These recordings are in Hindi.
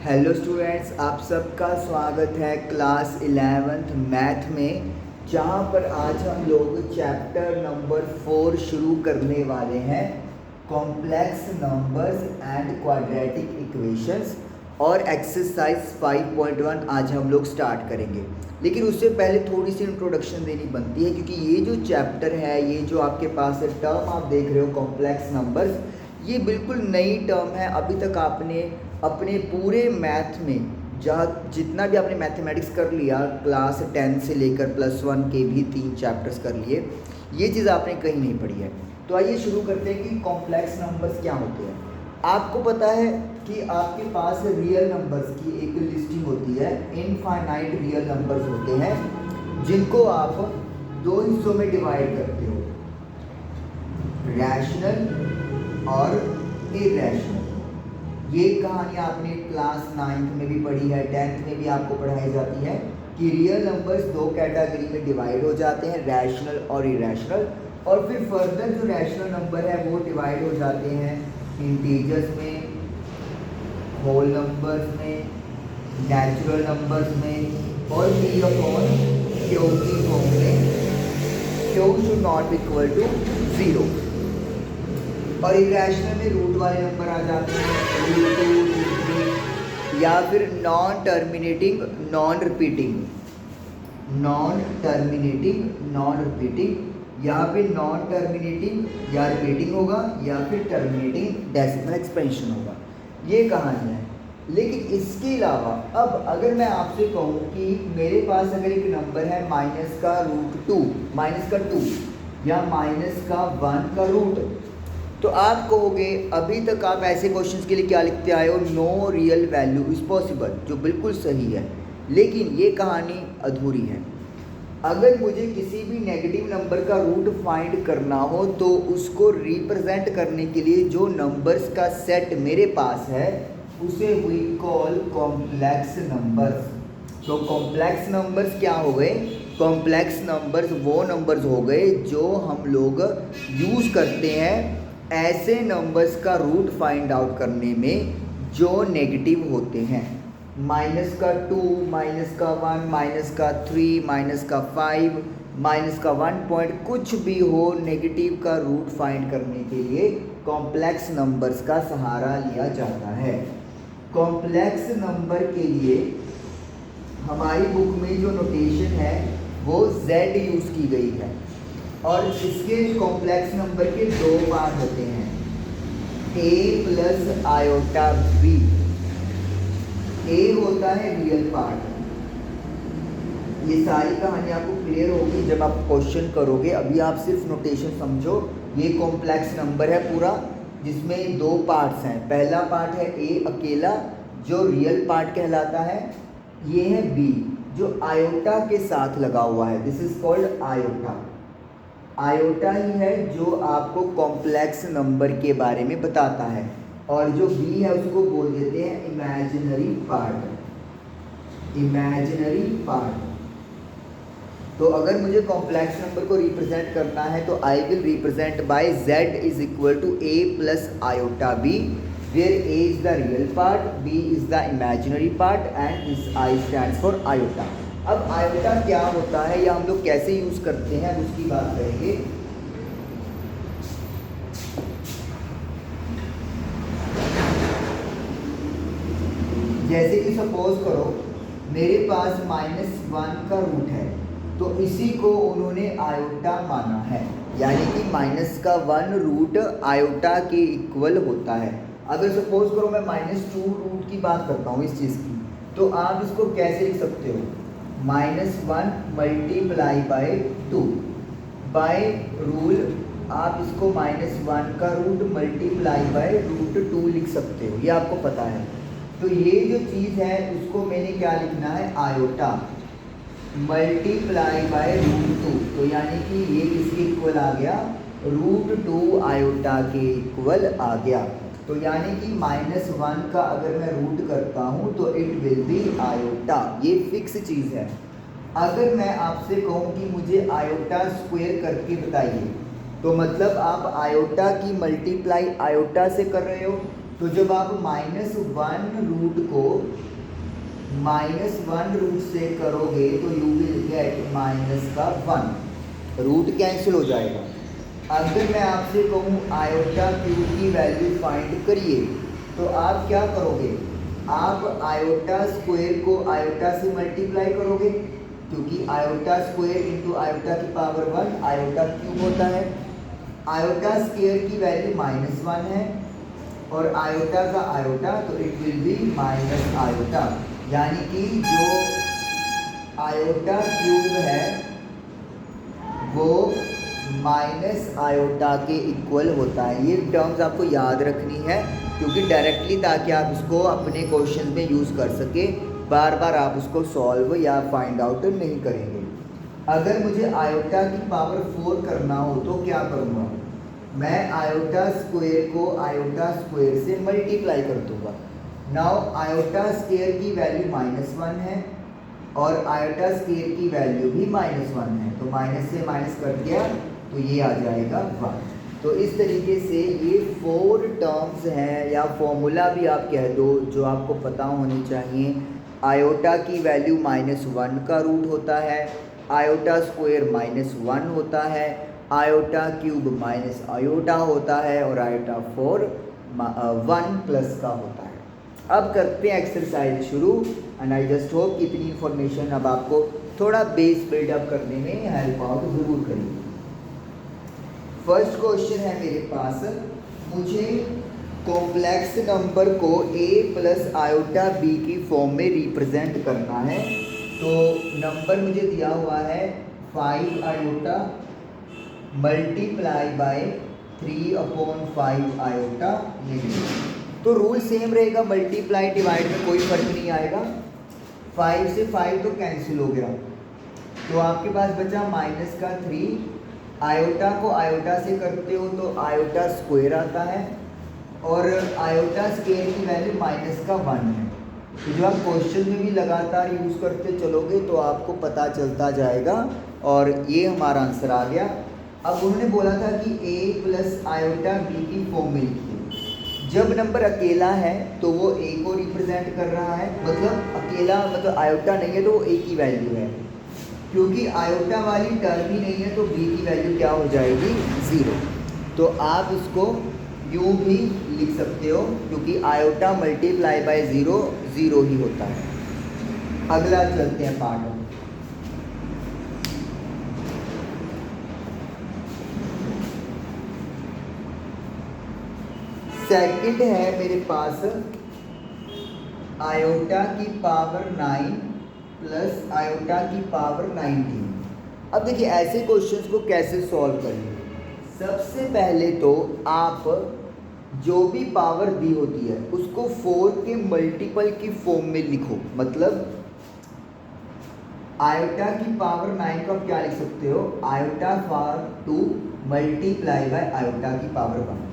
हेलो स्टूडेंट्स, आप सबका स्वागत है क्लास 11th मैथ में, जहां पर आज हम लोग चैप्टर नंबर 4 शुरू करने वाले हैं। Complex numbers and quadratic equations और एक्सरसाइज 5.1 आज हम लोग स्टार्ट करेंगे। लेकिन उससे पहले थोड़ी सी इंट्रोडक्शन देनी बनती है, क्योंकि ये जो चैप्टर है, ये जो आपके पास है टर्म आप देख रहे हो कॉम्प्लेक्स नंबर्स, ये बिल्कुल नई टर्म है। अभी तक आपने अपने पूरे मैथ में जहाँ जितना भी आपने मैथमेटिक्स कर लिया, क्लास 10 से लेकर +1 के भी 3 चैप्टर्स कर लिए, ये चीज़ आपने कहीं नहीं पढ़ी है। तो आइए शुरू करते हैं कि कॉम्प्लेक्स नंबर्स क्या होते हैं। आपको पता है कि आपके पास रियल नंबर्स की एक लिस्टिंग होती है। इनफाइनाइट रियल नंबर्स होते हैं जिनको आप दो हिस्सों में डिवाइड करते हो, रैशनल और इरेशनल। ये कहानी आपने क्लास 9th में भी पढ़ी है, 10th में भी आपको पढ़ाई जाती है कि रियल नंबर्स दो कैटेगरी में डिवाइड हो जाते हैं, रैशनल और इरेशनल। और फिर फर्दर जो रैशनल नंबर है वो डिवाइड हो जाते हैं इंटीजर्स में, होल नंबर्स में, नेचुरल नंबर्स में और p अपॉन q की फॉर्म में, q should not equal to 0। और इरेशनल में रूट वाले नंबर आ जाते हैं, रूट 2, रूट 3, या फिर non terminating non repeating, non terminating non repeating, यहाँ पे नॉन टर्मिनेटिंग या रिपीटिंग होगा या फिर टर्मिनेटिंग डेसिमल एक्सपेंशन होगा। ये कहानी है। लेकिन इसके अलावा अब अगर मैं आपसे कहूँ कि मेरे पास अगर एक नंबर है माइनस का रूट 2, माइनस का 2 या माइनस का 1 का रूट, तो आप कहोगे अभी तक आप ऐसे क्वेश्चंस के लिए क्या लिखते आए हो, no real value is possible, जो बिल्कुल सही है। लेकिन ये कहानी अधूरी है। अगर मुझे किसी भी नेगेटिव नंबर का रूट फाइंड करना हो तो उसको रिप्रेजेंट करने के लिए जो नंबर्स का सेट मेरे पास है उसे वी कॉल कॉम्प्लेक्स नंबर्स। तो कॉम्प्लेक्स नंबर्स क्या हो गए? कॉम्प्लेक्स नंबर्स वो नंबर्स हो गए जो हम लोग यूज़ करते हैं ऐसे नंबर्स का रूट फाइंड आउट करने में जो नेगेटिव होते हैं। माइनस का 2, माइनस का 1, माइनस का 3, माइनस का 5, माइनस का 1 पॉइंट, कुछ भी हो, नेगेटिव का रूट फाइंड करने के लिए कॉम्प्लेक्स नंबर्स का सहारा लिया जाता है। कॉम्प्लेक्स नंबर के लिए हमारी बुक में जो नोटेशन है वो Z यूज़ की गई है। और इसके कॉम्प्लेक्स नंबर के दो पार्ट होते हैं, a plus iota b। a होता है रियल पार्ट। ये सारी कहानी आपको क्लियर होगी जब आप क्वेश्चन करोगे। अभी आप सिर्फ नोटेशन समझो। ये कॉम्प्लेक्स नंबर है पूरा, जिसमें दो पार्ट्स हैं। पहला पार्ट है a अकेला, जो रियल पार्ट कहलाता है। ये है b जो आयोटा के साथ लगा हुआ है, this is called iota. Iota ही है जो आपको कॉम्प्लेक्स नंबर के बारे में बताता है। और जो बी है उसको बोल देते हैं इमेजिनरी पार्ट, इमेजिनरी पार्ट। तो अगर मुझे कॉम्प्लेक्स नंबर को रिप्रेजेंट करना है तो I will represent by z is equal to a plus iota b, where a is the real part, b is the imaginary part and this I stands for iota. अब आयोटा क्या होता है या हम लोग कैसे यूज करते हैं उसकी बात करेंगे। जैसे कि सपोज करो मेरे पास -1 का रूट है, तो इसी को उन्होंने आयोटा माना है, यानी कि -1 रूट आयोटा के इक्वल होता है। अगर सपोज करो मैं -2 रूट की बात करता हूँ इस चीज़ की, तो आप इसको कैसे लिख सकते हो? -1 मल्टीप्लाई बाय 2। बाय रूल आप इसको -1 का रूट मल्टीप्लाई बाय रूट 2 लिख सकते हो, ये आपको पता है। तो ये जो चीज़ है उसको मैंने क्या लिखना है? Iota multiply by root 2। तो यानी कि ये किसके इक्वल आ गया? रूट 2 आयोटा के इक्वल आ गया। तो यानी कि -1 का अगर मैं रूट करता हूँ तो इट विल बी आयोटा, ये फिक्स चीज़ है। अगर मैं आपसे कहूँ कि मुझे आयोटा स्क्वायर करके बताइए, तो मतलब आप आयोटा की मल्टीप्लाई आयोटा से कर रहे हो, तो जब आप -1 रूट को -1 रूट से करोगे तो you will get -1, root cancel हो जाएगा। अगर मैं आपसे कहूँ आयोटा क्यूब की वैल्यू फाइंड करिए तो आप क्या करोगे, आप आयोटा स्क्वायर को आयोटा से मल्टीप्लाई करोगे, क्योंकि आयोटा स्क्वायर इंटू आयोटा की पावर 1 आयोटा क्यूब होता है। आयोटा स्क्वायर की वैल्यू -1 है और आयोटा का आयोटा, तो it will be minus iota, यानी कि जो आयोटा क्यूब है वो माइनस आयोटा के इक्वल होता है। ये टर्म्स आपको याद रखनी है क्योंकि डायरेक्टली, ताकि आप इसको अपने क्वेश्चन में यूज़ कर सके, बार बार आप उसको सॉल्व या फाइंड आउट नहीं करेंगे। अगर मुझे आयोटा की पावर 4 करना हो तो क्या करूँगा, मैं आयोटा स्क्वायर को आयोटा स्क्वायर से मल्टीप्लाई कर दूंगा। नाउ आयोटा स्क्वायर की वैल्यू -1 है और आयोटा स्क्वायर की वैल्यू भी -1 है, तो माइनस से माइनस कट गया तो ये आ जाएगा 1। तो इस तरीके से ये 4 टर्म्स हैं या फॉर्मूला भी आप कह दो जो आपको पता होनी चाहिए। आयोटा की वैल्यू -1 का रूट होता है, आयोटा स्क्वायर -1 होता है, आयोटा क्यूब माइनस आयोटा होता है और आयोटा 4 1 प्लस का होता है। अब करते हैं एक्सरसाइज शुरू एंड आई जस्ट होप कि इतनी इन्फॉर्मेशन अब आपको थोड़ा बेस बिल्डअप करने में हेल्प आउट ज़रूर करेगी। फर्स्ट क्वेश्चन है मेरे पास, मुझे कॉम्प्लेक्स नंबर को a प्लस आयोटा b की फॉर्म में रिप्रेजेंट करना है। तो नंबर मुझे दिया हुआ है 5 iota multiply bye 3/5 iota negative. तो रूल सेम रहेगा, मल्टीप्लाई डिवाइड में कोई फर्क नहीं आएगा। 5 से 5 तो कैंसिल हो गया, तो आपके पास बचा माइनस का 3। आयोटा को आयोटा से करते हो तो आयोटा स्क्वायर आता है और आयोटा स्क्वायर की वैल्यू माइनस का 1 है। तो जो आप क्वेश्चन में भी लगातार यूज़ करते चलोगे तो आपको पता चलता जाएगा और ये हमारा आंसर आ गया। अब उन्होंने बोला था कि a प्लस आयोटा b की फॉर्म में लिखिए। जब नंबर अकेला है तो वो a को रिप्रेजेंट कर रहा है, मतलब अकेला मतलब आयोटा नहीं है तो वो a की वैल्यू है। क्योंकि आयोटा वाली टर्म ही नहीं है तो b की वैल्यू क्या हो जाएगी, 0। तो आप इसको यूँ भी लिख सकते हो क्योंकि आयोटा मल्टीप्लाई बाय 0 0 ही होता है। अगला चलते हैं पार्ट। सेकंड है मेरे पास आयोटा की पावर 9 प्लस आयोटा की पावर 19। अब देखिए ऐसे क्वेश्चंस को कैसे सॉल्व करेंगे। सबसे पहले तो आप जो भी पावर दी होती है उसको 4 के मल्टीपल की फॉर्म में लिखो। मतलब आयोटा की पावर 9 को आप क्या लिख सकते हो, iota power 2 multiply by iota की पावर 1।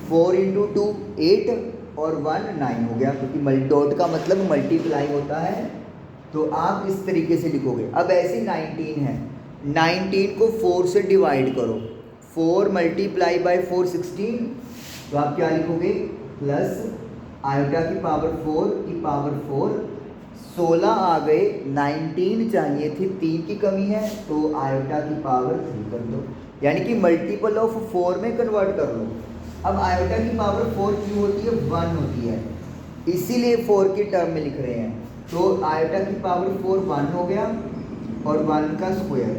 4 इंटू 2 8 और 1 9 हो गया, क्योंकि डॉट का मतलब मल्टीप्लाई होता है। तो आप इस तरीके से लिखोगे। अब ऐसे 19 है, 19 को 4 से डिवाइड करो, 4 मल्टीप्लाई बाय 4 16। तो आप क्या लिखोगे, प्लस आयोटा की पावर 4 की पावर 4 16 आ गए। 19 चाहिए थी, 3 की कमी है तो आयोटा की पावर 3 कर दो, यानी कि मल्टीपल ऑफ 4 में कन्वर्ट कर लो। अब आयोटा की पावर 4 क्यों होती है, 1 होती है, इसीलिए 4 की टर्म में लिख रहे हैं। तो आयोटा की पावर 4 1 हो गया और 1 का स्क्वायर,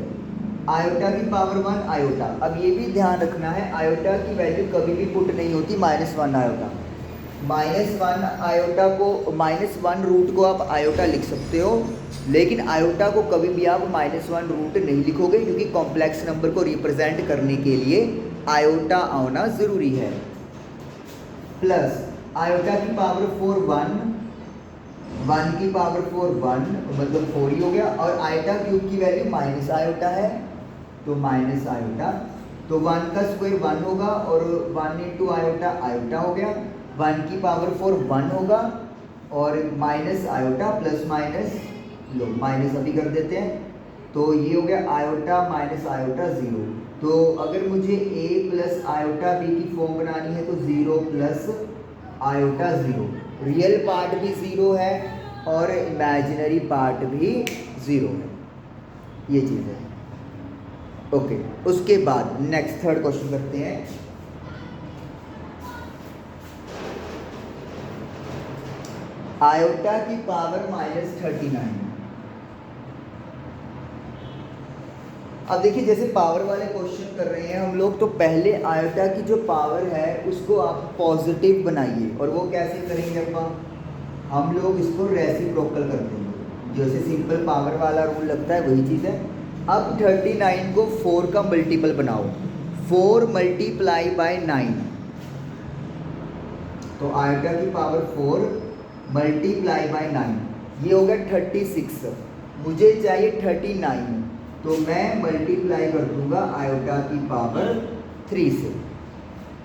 आयोटा की पावर 1 आयोटा। अब ये भी ध्यान रखना है, आयोटा की वैल्यू कभी भी पुट नहीं होती -1 आयोटा। -1 आयोटा को -1 रूट को आप आयोटा लिख सकते हो, लेकिन आयोटा को कभी भी आप -1 रूट नहीं लिखोगे, क्योंकि कॉम्प्लेक्स नंबर को रिप्रेजेंट करने के लिए आयोटा आना ज़रूरी है। प्लस आयोटा की पावर 4 1, 1 की पावर 4 1 मतलब 4 ही हो गया, और आयोटा क्यूब की वैल्यू माइनस आयोटा है तो माइनस आयोटा। तो 1 का स्क्वायर 1 होगा और 1 इंटू आयोटा आयोटा हो गया। 1 की पावर 4 1 होगा और माइनस आयोटा प्लस माइनस, लो माइनस अभी कर देते हैं, तो ये हो गया आयोटा माइनस आयोटा 0। तो अगर मुझे a प्लस आयोटा b की फॉर्म बनानी है तो 0 plus iota zero, real part भी ज़ीरो है और इमेजिनरी पार्ट भी ज़ीरो है, ये चीज़ है। ओके, उसके बाद नेक्स्ट थर्ड क्वेश्चन करते हैं। आयोटा की पावर -39। अब देखिए, जैसे पावर वाले क्वेश्चन कर रहे हैं हम लोग, तो पहले आयोटा की जो पावर है उसको आप पॉजिटिव बनाइए। और वो कैसे करेंगे हम लोग इसको रेसिप्रोकल कर देंगे। जैसे सिंपल पावर वाला रूल लगता है वही चीज़ है। अब 39 को 4 का मल्टीपल बनाओ, 4 मल्टीप्लाई बाय 9, तो आयोटा की पावर 4 मल्टीप्लाई बाय 9, ये हो गया 36। मुझे चाहिए 39, तो मैं मल्टीप्लाई कर दूंगा आयोटा की पावर 3 से।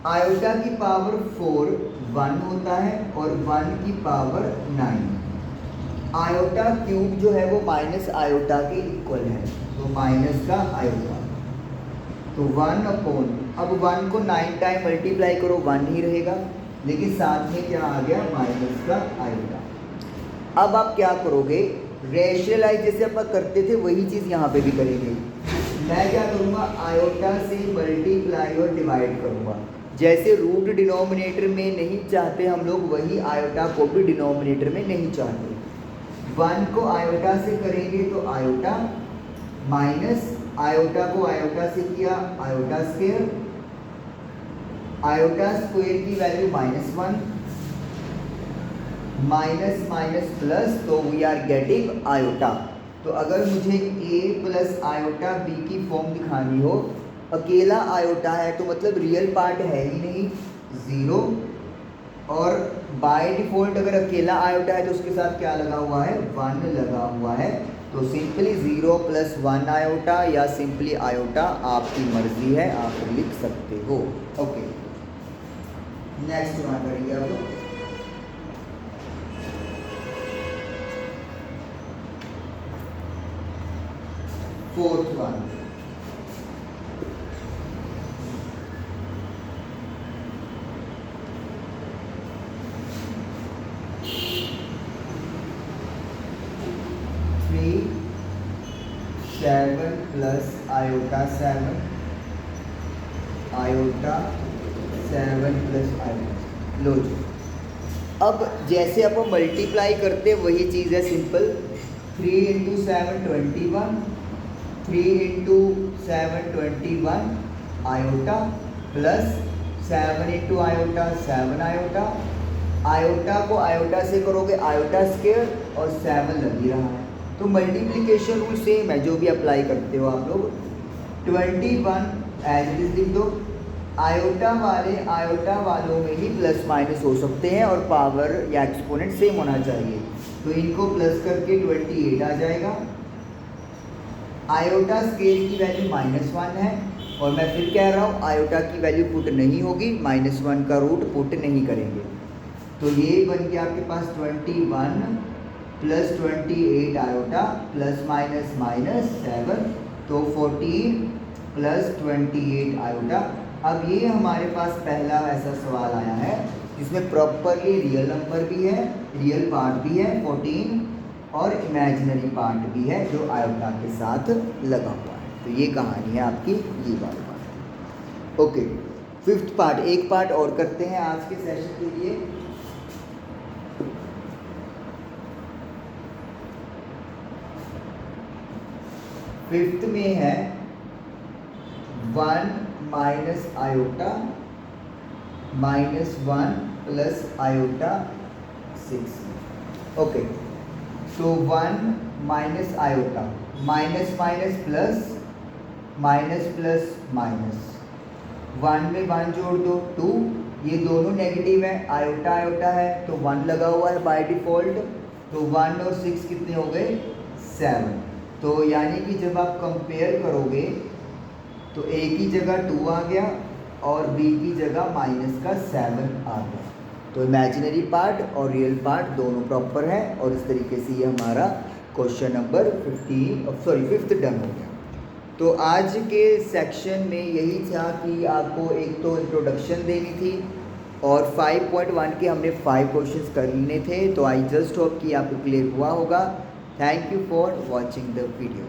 आयोटा की पावर 4 1 होता है और 1 की पावर 9। आयोटा क्यूब जो है वो माइनस आयोटा के इक्वल है, तो माइनस का आयोटा, तो 1 अपॉन, अब 1 को 9 टाइम मल्टीप्लाई करो 1 ही रहेगा, लेकिन साथ में क्या आ गया, माइनस का आयोटा। अब आप क्या करोगे, रेशनलाइज जैसे अपन करते थे वही चीज़ यहाँ पे भी करेंगे। मैं क्या करूँगा, आयोटा से मल्टीप्लाई और डिवाइड करूँगा। जैसे रूट डिनोमिनेटर में नहीं चाहते हम लोग, वही आयोटा को भी डिनोमिनेटर में नहीं चाहते। 1 को आयोटा से करेंगे तो आयोटा, माइनस आयोटा को आयोटा से किया आयोटा स्क्वायर, आयोटा स्क्वायर की वैल्यू -1, माइनस माइनस प्लस, तो वी आर गेटिंग आयोटा। तो अगर मुझे a प्लस आयोटा b की फॉर्म दिखानी हो, अकेला आयोटा है तो मतलब रियल पार्ट है ही नहीं, ज़ीरो, और बाय डिफ़ॉल्ट अगर अकेला आयोटा है तो उसके साथ क्या लगा हुआ है, 1 लगा हुआ है। तो सिंपली 0 + 1 आयोटा या सिंपली आयोटा, आपकी मर्जी है, आप लिख सकते हो। ओके, नेक्स्ट वन करेंगे अब। Fourth one, three 7 plus iota 7, iota 7 plus iota. लो जी, अब जैसे अपन मल्टीप्लाई करते वही चीज़ है, simple. 3 × 7 21, 3 × 7 21 iota, plus 7 × iota 7 iota. Iota को आयोटा से करोगे आयोटा स्क्वायर, और 7 लग ही रहा है, तो मल्टीप्लिकेशन रूल सेम है जो भी अप्लाई करते हो आप लोग। 21 एज इट इज लिख दो। आयोटा वाले आयोटा वालों में ही प्लस माइनस हो सकते हैं और पावर या एक्सपोनेंट सेम होना चाहिए, तो इनको प्लस करके 28 आ जाएगा। आयोटा स्केल की वैल्यू -1 है, और मैं फिर कह रहा हूँ आयोटा की वैल्यू पुट नहीं होगी, -1 का रूट पुट नहीं करेंगे। तो ये बन गया आपके पास 21 + 28 आयोटा प्लस माइनस -7, तो 14 + 28 आयोटा। अब ये हमारे पास पहला ऐसा सवाल आया है जिसमें प्रॉपरली रियल नंबर भी है, रियल पार्ट भी है 14, और इमेजिनरी पार्ट भी है जो आयोटा के साथ लगा हुआ है। तो ये कहानी है आपकी, ये वाली बात। ओके, फिफ्थ पार्ट, एक पार्ट और करते हैं आज के सेशन के लिए। फिफ्थ में है 1 minus iota -1 plus iota 6। Okay, तो 1 minus iota, minus minus plus, minus plus minus, 1 में 1 जोड़ दो 2, ये दोनों नेगेटिव है, आयोटा आयोटा है तो 1 लगा हुआ है बाय डिफ़ॉल्ट, तो 1 और 6 कितने हो गए, 7। तो यानी कि जब आप कंपेयर करोगे तो a की जगह 2 आ गया और b की जगह -7 आ गया। तो इमेजिनरी पार्ट और रियल पार्ट दोनों प्रॉपर है, और इस तरीके से ये हमारा क्वेश्चन नंबर 5th डन हो गया। तो आज के सेक्शन में यही था कि आपको एक तो इंट्रोडक्शन देनी थी और 5.1 के हमने 5 क्वेश्चंस कर लेने थे। तो आई जस्ट होप कि आपको क्लियर हुआ होगा। Thank you for watching the video.